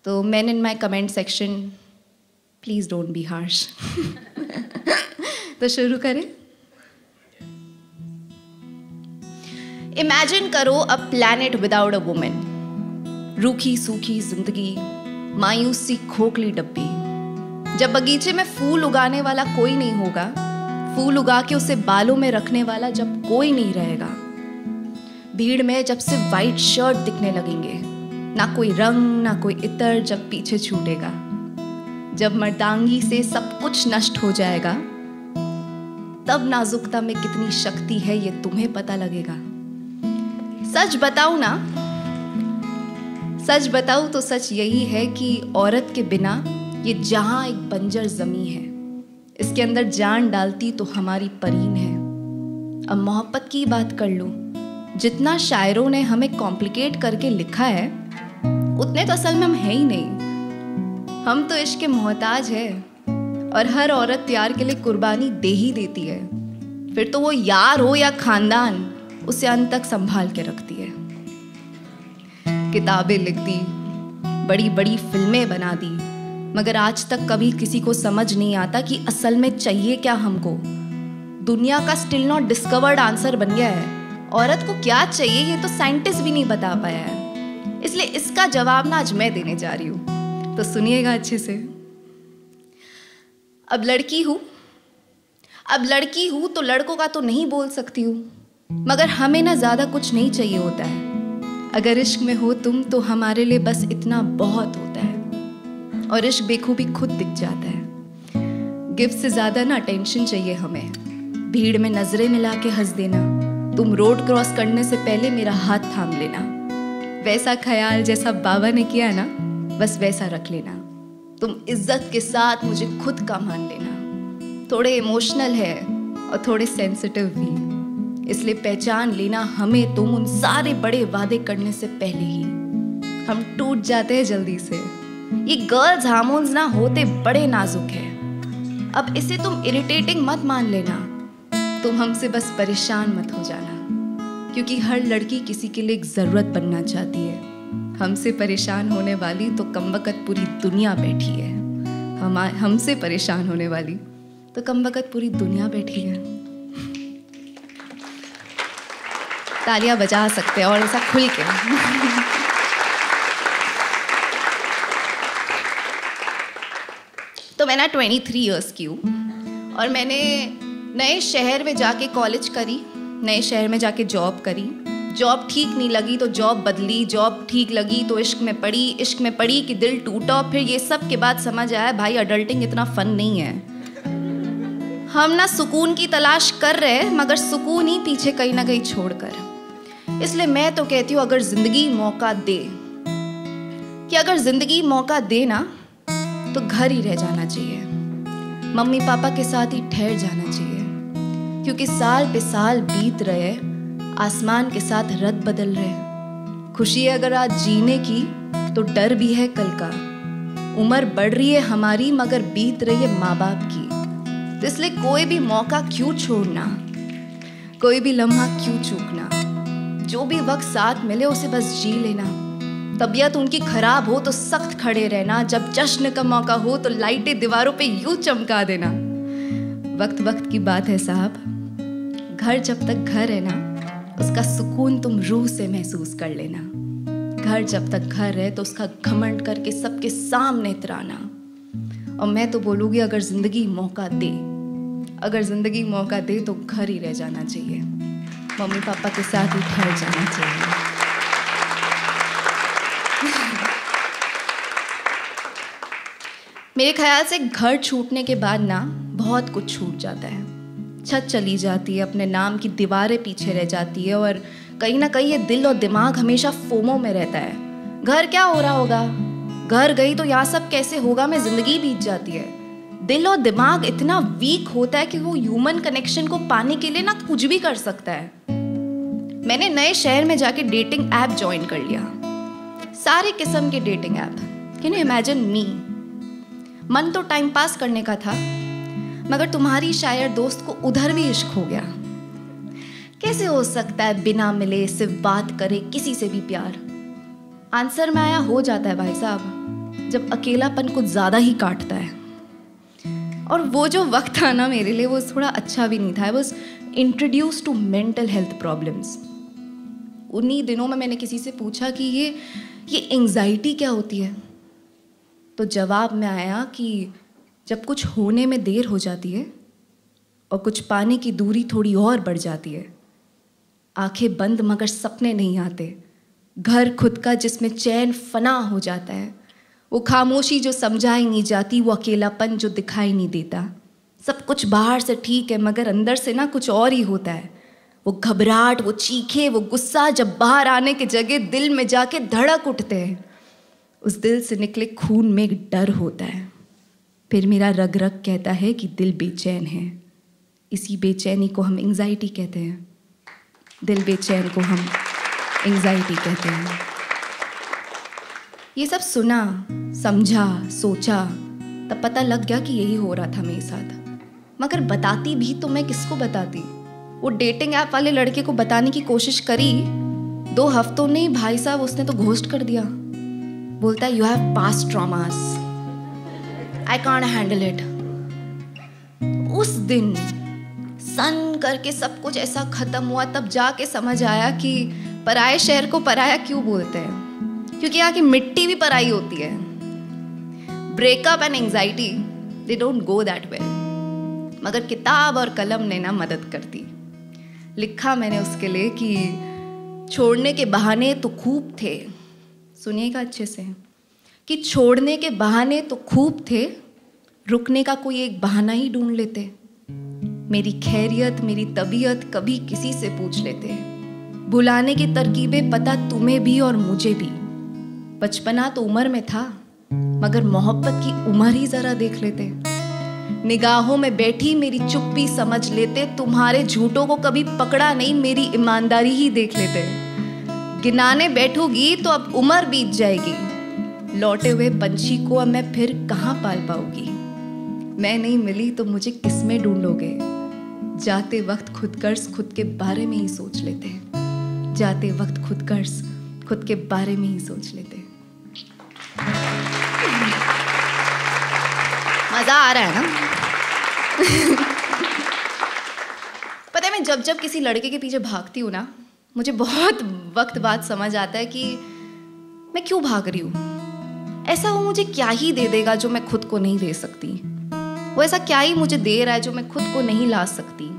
तो men in my comment section, please don't be harsh. तो शुरू करें. Imagine करो a planet without a woman. रूखी सूखी जिंदगी, मायूस सी खोखली डब्बी. जब बगीचे में फूल उगाने वाला कोई नहीं होगा, फूल उगा के उसे बालों में रखने वाला जब कोई नहीं रहेगा, भीड़ में जब सिर्फ वाइट शर्ट दिखने लगेंगे, ना कोई रंग ना कोई इतर जब पीछे छूटेगा, जब मर्दांगी से सब कुछ नष्ट हो जाएगा, तब नाजुकता में कितनी शक्ति है ये तुम्हें पता लगेगा. सच बताऊं ना, सच बताऊं तो सच यही है कि औरत के बिना ये जहां एक बंजर जमी है. इसके अंदर जान डालती तो हमारी परीन है. अब मोहब्बत की बात कर लो. जितना शायरों ने हमें कॉम्प्लिकेट करके लिखा है, उतने तो असल में हम है ही नहीं. हम तो इश्क के मोहताज है, और हर औरत प्यार के लिए कुर्बानी दे ही देती है. फिर तो वो यार हो या खानदान, उसे अंत तक संभाल के रखती है. किताबें लिख दी, बड़ी बड़ी फिल्में बना दी, मगर आज तक कभी किसी को समझ नहीं आता कि असल में चाहिए क्या हमको. दुनिया का स्टिल नॉट डिस्कवर्ड आंसर बन गया है. औरत को क्या चाहिए ये तो साइंटिस्ट भी नहीं बता पाया है. इसलिए इसका जवाब ना आज मैं देने जा रही हूं, तो सुनिएगा अच्छे से. अब लड़की हूं तो लड़कों का तो नहीं बोल सकती हूं, मगर हमें ना ज्यादा कुछ नहीं चाहिए होता है. अगर इश्क में हो तुम तो हमारे लिए बस इतना बहुत होता है. और इश्क बेखूबी खुद दिख जाता है. गिफ्ट से ज्यादा ना अटेंशन चाहिए हमें. भीड़ में नजरें मिला के हंस देना, तुम रोड क्रॉस करने से पहले मेरा हाथ थाम लेना. वैसा ख्याल जैसा बाबा ने किया ना, बस वैसा रख लेना. तुम इज्जत के साथ मुझे खुद का मान लेना. थोड़े इमोशनल है और थोड़े सेंसिटिव भी, इसलिए पहचान लेना हमें तुम उन सारे बड़े वादे करने से पहले ही. हम टूट जाते हैं जल्दी से. ये गर्ल्स हार्मोन्स ना होते बड़े नाजुक है. अब इसे तुम इरिटेटिंग मत मान लेना. तुम हमसे बस परेशान मत हो जाना, क्योंकि हर लड़की किसी के लिए एक जरूरत बनना चाहती है. हमसे परेशान होने वाली तो कमबख्त पूरी दुनिया बैठी है. हमसे परेशान होने वाली तो कमबख्त पूरी दुनिया बैठी है. तालियां बजा सकते हैं और ऐसा खुल के. तो मैं ना 23 इयर्स की हूँ, और मैंने नए शहर में जाके कॉलेज करी, नए शहर में जाके जॉब करी. जॉब ठीक नहीं लगी तो जॉब बदली, जॉब ठीक लगी तो इश्क में पड़ी कि दिल टूटा. फिर ये सब के बाद समझ आया भाई अडल्टिंग इतना फन नहीं है. हम ना सुकून की तलाश कर रहे हैं, मगर सुकून ही पीछे कहीं ना कहीं छोड़कर. इसलिए मैं तो कहती हूँ अगर जिंदगी मौका दे, कि अगर जिंदगी मौका दे ना, तो घर ही रह जाना चाहिए. मम्मी पापा के साथ ही ठहर जाना चाहिए, क्योंकि साल पे साल बीत रहे, आसमान के साथ रत बदल रहे. खुशी है अगर आज जीने की, तो डर भी है कल का. उम्र बढ़ रही है हमारी, मगर बीत रही है माँ बाप की. तो इसलिए कोई भी मौका क्यों छोड़ना, कोई भी लम्हा क्यों चूकना. जो भी वक्त साथ मिले उसे बस जी लेना. तबीयत उनकी खराब हो तो सख्त खड़े रहना. जब जश्न का मौका हो तो लाइटें दीवारों पे यूं चमका देना. वक्त वक्त की बात है साहब, घर जब तक घर है ना, उसका सुकून तुम रूह से महसूस कर लेना. घर जब तक घर है तो उसका घमंड करके सबके सामने इतराना. और मैं तो बोलूँगी अगर जिंदगी मौका दे, अगर जिंदगी मौका दे तो घर ही रह जाना चाहिए. मम्मी पापा के साथ ही ठहर जाना चाहिए. मेरे ख्याल से घर छूटने के बाद ना बहुत कुछ छूट जाता है. छत चली जाती है, अपने नाम की दीवारें पीछे रह जाती है, और कहीं ना कहीं ये दिल और दिमाग हमेशा फोमो में रहता है. घर क्या हो रहा होगा, घर गई तो यहाँ सब कैसे होगा में जिंदगी बीत जाती है. दिल और दिमाग इतना वीक होता है कि वो ह्यूमन कनेक्शन को पाने के लिए ना कुछ भी कर सकता है. मैंने नए शहर में जाके डेटिंग ऐप ज्वाइन कर लिया, सारे किस्म के dating app. Can you imagine मी. मन तो टाइम पास करने का था, मगर तुम्हारी शायर दोस्त को उधर भी इश्क हो गया. कैसे हो सकता है बिना मिले सिर्फ बात करे किसी से भी प्यार. आंसर में आया हो जाता है भाई साहब. जब अकेलापन कुछ ज़्यादा ही काटता है। और वो जो वक्त था ना मेरे लिए, वो थोड़ा अच्छा भी नहीं था। I was introduce to mental health problems. उन्हीं दिनों में मैंने किसी से पूछा कि ये एंग्जाइटी क्या होती है, तो जवाब में आया कि जब कुछ होने में देर हो जाती है और कुछ पाने की दूरी थोड़ी और बढ़ जाती है, आंखें बंद मगर सपने नहीं आते, घर खुद का जिसमें चैन फना हो जाता है, वो खामोशी जो समझाई नहीं जाती, वो अकेलापन जो दिखाई नहीं देता, सब कुछ बाहर से ठीक है मगर अंदर से ना कुछ और ही होता है, वो घबराहट, वो चीखे, वो गुस्सा जब बाहर आने की जगह दिल में जाके धड़क उठते हैं, उस दिल से निकले खून में एक डर होता है। फिर मेरा रग रग कहता है कि दिल बेचैन है, इसी बेचैनी को हम एंग्जाइटी कहते हैं, दिल बेचैन को हम एंग्जाइटी कहते हैं। ये सब सुना, समझा, सोचा, तब पता लग गया कि यही हो रहा था मेरे साथ। मगर बताती भी तो मैं किसको बताती? वो डेटिंग ऐप वाले लड़के को बताने की कोशिश करी, 2 हफ्तों में ही भाई साहब उसने तो घोस्ट कर दिया। बोलता है you have past traumas, I can't handle it. उस दिन सन करके सब कुछ ऐसा खत्म हुआ, तब जाके समझ आया कि पराये शहर को पराया क्यों बोलते हैं, क्योंकि यहाँ की मिट्टी भी पराई होती है। Breakup and anxiety they don't go that well, मगर किताब और कलम ने ना मदद कर दी। लिखा मैंने उसके लिए कि छोड़ने के बहाने तो खूब थे, सुनिएगा अच्छे से, कि छोड़ने के बहाने तो खूब थे, रुकने का कोई एक बहाना ही ढूंढ लेते, मेरी खैरियत मेरी तबीयत कभी किसी से पूछ लेते, बुलाने की तरकीबें पता तुम्हें भी और मुझे भी। बचपना तो उम्र में था मगर मोहब्बत की उम्र ही जरा देख लेते, निगाहों में बैठी मेरी चुप्पी समझ लेते, तुम्हारे झूठों को कभी पकड़ा नहीं मेरी ईमानदारी ही देख लेते। गिनाने बैठूंगी तो अब उम्र बीत जाएगी, लौटे हुए पंछी को अब मैं फिर कहाँ पाल पाऊंगी। मैं नहीं मिली तो मुझे किसमें ढूंढोगे, जाते वक्त खुद गर्ज खुद के बारे में ही सोच लेते, जाते वक्त खुद गर्ज खुद के बारे में ही सोच लेते। मजा आ रहा है ना? पता है मैं जब जब किसी लड़के के पीछे भागती हूँ ना, मुझे बहुत वक्त बाद समझ आता है कि मैं क्यों भाग रही हूँ। ऐसा वो मुझे क्या ही दे देगा जो मैं खुद को नहीं दे सकती, वो ऐसा क्या ही मुझे दे रहा है जो मैं खुद को नहीं ला सकती।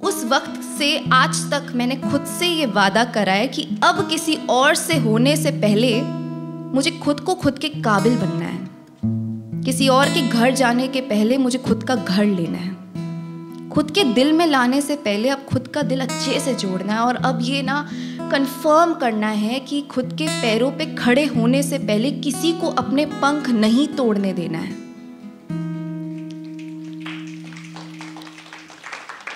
उस वक्त से आज तक मैंने खुद से ये वादा करा है कि अब किसी और से होने से पहले मुझे खुद को खुद के काबिल बनना है, किसी और के घर जाने के पहले मुझे खुद का घर लेना है, खुद के दिल में लाने से पहले अब खुद का दिल अच्छे से जोड़ना है, और अब ये ना कंफर्म करना है कि खुद के पैरों पे खड़े होने से पहले किसी को अपने पंख नहीं तोड़ने देना है।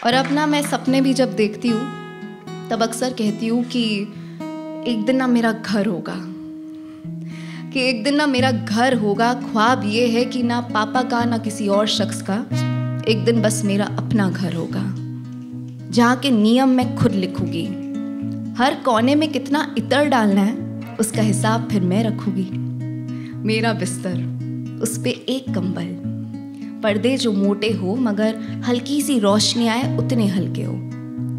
और अब ना मैं सपने भी जब देखती हूँ तब अक्सर कहती हूँ कि एक दिन ना मेरा घर होगा, कि एक दिन ना मेरा घर होगा। ख्वाब ये है कि ना पापा का ना किसी और शख्स का, एक दिन बस मेरा अपना घर होगा, जहाँ के नियम मैं खुद लिखूंगी, हर कोने में कितना इत्र डालना है उसका हिसाब फिर मैं रखूंगी। मेरा बिस्तर, उस पे एक कंबल, पर्दे जो मोटे हो मगर हल्की सी रोशनी आए उतने हल्के हो,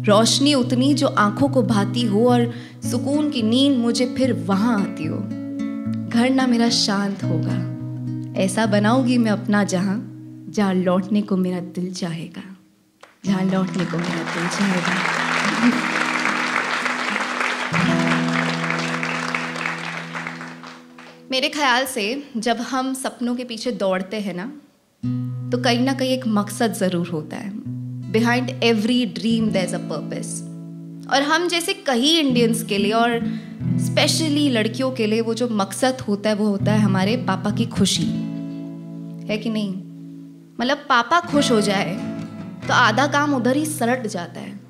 रोशनी उतनी जो आंखों को भाती हो, और सुकून की नींद मुझे फिर वहां आती हो। घर ना मेरा शांत होगा, ऐसा बनाऊंगी मैं अपना जहां लौटने को मेरा दिल चाहेगा, जहां लौटने को मेरा दिल चाहेगा। मेरे ख्याल से जब हम सपनों के पीछे दौड़ते हैं ना, तो कहीं ना कहीं एक मकसद जरूर होता है। Behind every dream there is a purpose. और हम जैसे कई इंडियंस के लिए और स्पेशली लड़कियों के लिए वो जो मकसद होता है वो होता है हमारे पापा की खुशी, है कि नहीं? मतलब पापा खुश हो जाए तो आधा काम उधर ही सलट जाता है।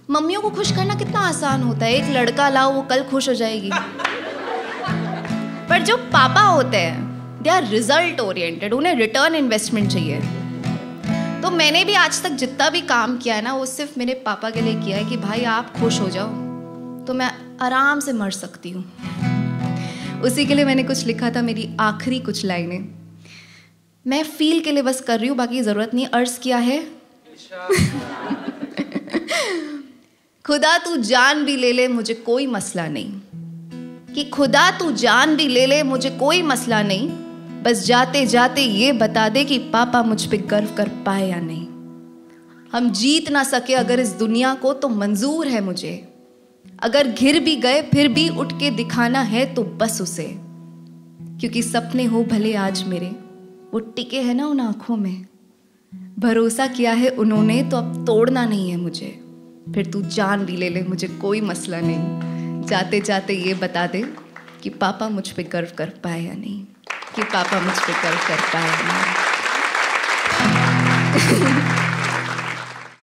मम्मियों को खुश करना कितना आसान होता है, एक लड़का लाओ वो कल खुश हो जाएगी। पर जो पापा होते हैं दे आर रिजल्ट ओरिएंटेड, उन्हें रिटर्न इन्वेस्टमेंट चाहिए। तो मैंने भी आज तक जितना भी काम किया है ना वो सिर्फ मेरे पापा के लिए किया है कि भाई आप खुश हो जाओ तो मैं आराम से मर सकती हूँ। उसी के लिए मैंने कुछ लिखा था, मेरी आखिरी कुछ लाइनें। मैं फील के लिए बस कर रही हूँ, बाकी ज़रूरत नहीं। अर्ज क्या है? खुदा तू जान भी ले ले मुझे कोई मसला नहीं, कि खुदा तू जान भी ले ले मुझे कोई मसला नहीं, बस जाते जाते ये बता दे कि पापा मुझ पे गर्व कर पाए या नहीं। हम जीत ना सके अगर इस दुनिया को तो मंजूर है मुझे, अगर घिर भी गए फिर भी उठ के दिखाना है तो बस उसे, क्योंकि सपने हो भले आज मेरे वो टिके हैं ना उन आंखों में, भरोसा किया है उन्होंने तो अब तोड़ना नहीं है मुझे। फिर तू जान भी ले ले मुझे कोई मसला नहीं, जाते जाते ये बता दे कि पापा मुझ पे गर्व कर पाए या नहीं, कि पापा मुझ पे गर्व कर पाए या नहीं।